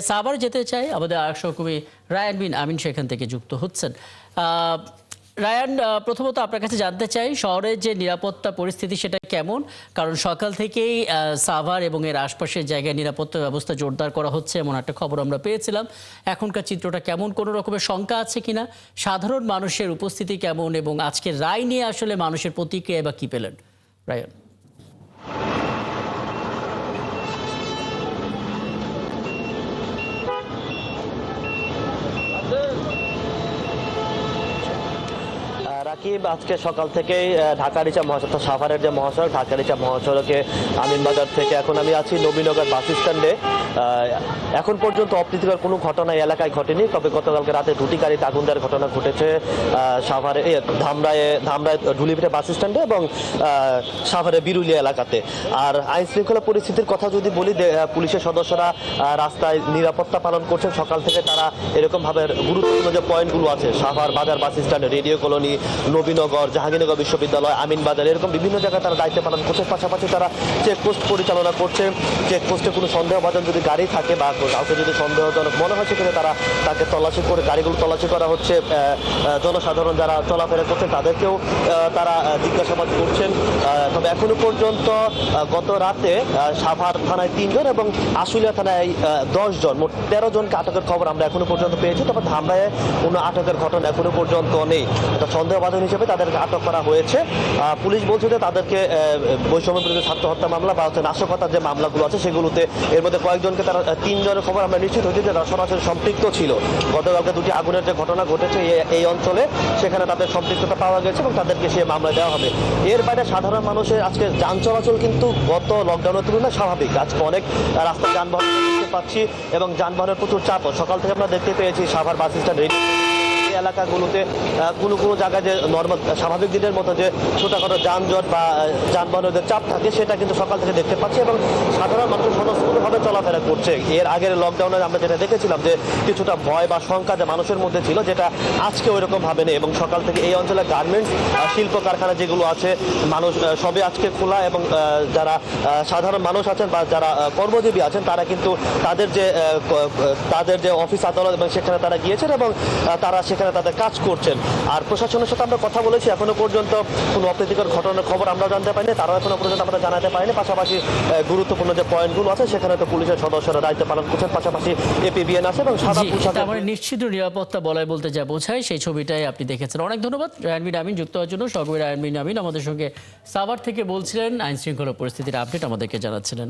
সাভার যেতে চাই আমাদের আরেক সহকর্মী রায়ান বিন আমিন সেখান থেকে যুক্ত হচ্ছেন। রায়ান, প্রথমত আপনার কাছে জানতে চাই শহরের যে নিরাপত্তা পরিস্থিতি সেটা কেমন, কারণ সকাল থেকেই সাভার এবং এর আশপাশের জায়গায় নিরাপত্তা ব্যবস্থা জোরদার করা হচ্ছে এমন একটা খবর আমরা পেয়েছিলাম। এখনকার চিত্রটা কেমন, কোনো রকমের শঙ্কা আছে কিনা, সাধারণ মানুষের উপস্থিতি কেমন এবং আজকের রায় নিয়ে আসলে মানুষের প্রতিক্রিয়া বা কি পেলেন রায়ান? রাকিব, আজকে সকাল থেকেই ঢাকা-রিচা মহাসড়ক, সাভারের যে মহাসড়ক ঢাকা-রিচা মহাসড়কে আমিনবাজার থেকে এখন আমি আছি নবীনগর বাস স্ট্যান্ডে। এখন পর্যন্ত অপ্রীতিকর কোনো ঘটনা এলাকায় ঘটেনি, তবে গতকালকে রাতে দুটি গাড়িতে আগুন দেওয়ার ঘটনা ঘটেছে সাভারে ধামরায় ঢুলিপিঠা বাস স্ট্যান্ডে এবং সাভারে বিরুলিয়া এলাকাতে। আর আইন শৃঙ্খলা পরিস্থিতির কথা যদি বলি, পুলিশের সদস্যরা রাস্তায় নিরাপত্তা পালন করছেন সকাল থেকে। তারা এরকমভাবে গুরুত্বপূর্ণ যে পয়েন্টগুলো আছে, সাভার বাজার bus stand, radio colony, Nabinagar, Jahangirnagar বিশ্ববিদ্যালয়, আমিনবাজার, এরকম বিভিন্ন জায়গায় তারা দায়িত্ব পালন করছে। পাশাপাশি তারা চেকপোস্ট পরিচালনা করছে। চেকপোস্টে কোনো সন্দেহভাজন যদি গাড়ি থাকে বা কাউকে যদি সন্দেহজনক মনে হয় সেখানে তাকে তল্লাশি করে গাড়িগুলো তল্লাশি করা হচ্ছে। জনসাধারণ যারা চলাফেরা করছেন তাদেরকেও তারা জিজ্ঞাসাবাদ করছেন। তবে এখনো পর্যন্ত গত রাতে সাভার থানায় 3 জন এবং আশুলিয়া থানায় 10 জন, মোট 13 জনকে আটকের খবর আমরা এখনো পর্যন্ত পেয়েছি। তবে ধামরায় কোনো আটকের ঘটনা এখনো পর্যন্ত নেই। এটা সন্দেহভাজন হিসেবে তাদেরকে আটক করা হয়েছে। পুলিশ বলছে যে তাদেরকে বৈষম্য বিরোধী ছাত্র হত্যা মামলা বা নাশকতার যে মামলাগুলো আছে সেগুলোতে এর মধ্যে কয়েকজনকে তারা 3 জনের খবর আমরা নিশ্চিত হয়েছি যে তারা সরাসরি সম্পৃক্ত ছিল। গতকালকে দুটি আগুনের যে ঘটনা ঘটেছে এই অঞ্চলে, সেখানে তাদের সম্পৃক্ততা পাওয়া গেছে এবং তাদেরকে সে মামলা দেওয়া হবে। এর বাইরে সাধারণ মানুষের আজকে যান চলাচল কিন্তু গত লকডাউনের তুলনায় স্বাভাবিক। আজকে অনেক রাস্তায় যানবাহন দেখতে পাচ্ছি এবং যানবাহনের প্রচুর চাপ। সকাল থেকে আমরা দেখতে পেয়েছি সাভার বাস স্ট্যান্ড এলাকাগুলোতে কোনো জায়গায় যে নর্মাল স্বাভাবিক দিনের মতো যে ছোটখাটো যানজট বা যানবাহনের যে চাপ থাকে সেটা কিন্তু সকাল থেকে দেখতে পাচ্ছি এবং সাধারণ মানুষ স্বতঃস্ফূর্তভাবে চলাফেরা করছে। এর আগের লকডাউনে আমরা যেটা দেখেছিলাম যে কিছুটা ভয় বা শঙ্কা যে মানুষের মধ্যে ছিল, যেটা আজকে ওইরকম ভাবে নেই। এবং সকাল থেকে এই অঞ্চলে গার্মেন্টস শিল্প কারখানা যেগুলো আছে, মানুষ সবে আজকে খোলা এবং যারা সাধারণ মানুষ আছেন বা যারা কর্মজীবী আছেন তারা কিন্তু তাদের যে অফিস আদালত এবং সেখানে তারা গিয়েছেন এবং তারা সেখানে তাদের কাজ করছেন। আর প্রশাসনের সাথে আমরা কথা বলেছি, এখনো পর্যন্ত কোনো অপ্রীতিকর ঘটনার খবর আমরা জানতে পারিনি, তারাও এখনো পর্যন্ত আমরা জানাতে পারিনি। পাশাপাশি গুরুত্বপূর্ণ যে পয়েন্টগুলো আছে সেখানে তো পুলিশের সদস্যরা দায়িত্ব পালন করছেন, পাশাপাশি এপিবিএন আছে এবং সাদা পোশাকে নিশ্চিত নিরাপত্তা বলয় বলতে যা বোঝায় সেই ছবিটাই আপনি দেখেছেন। অনেক ধন্যবাদ রায়ান বিন আমিন যুক্ত হওয়ার জন্য। সহকর্মী রায়ান বিন আমিন আমাদের সঙ্গে সাভার থেকে বলছিলেন, আইন শৃঙ্খলা পরিস্থিতির আপডেট আমাদেরকে জানাচ্ছিলেন।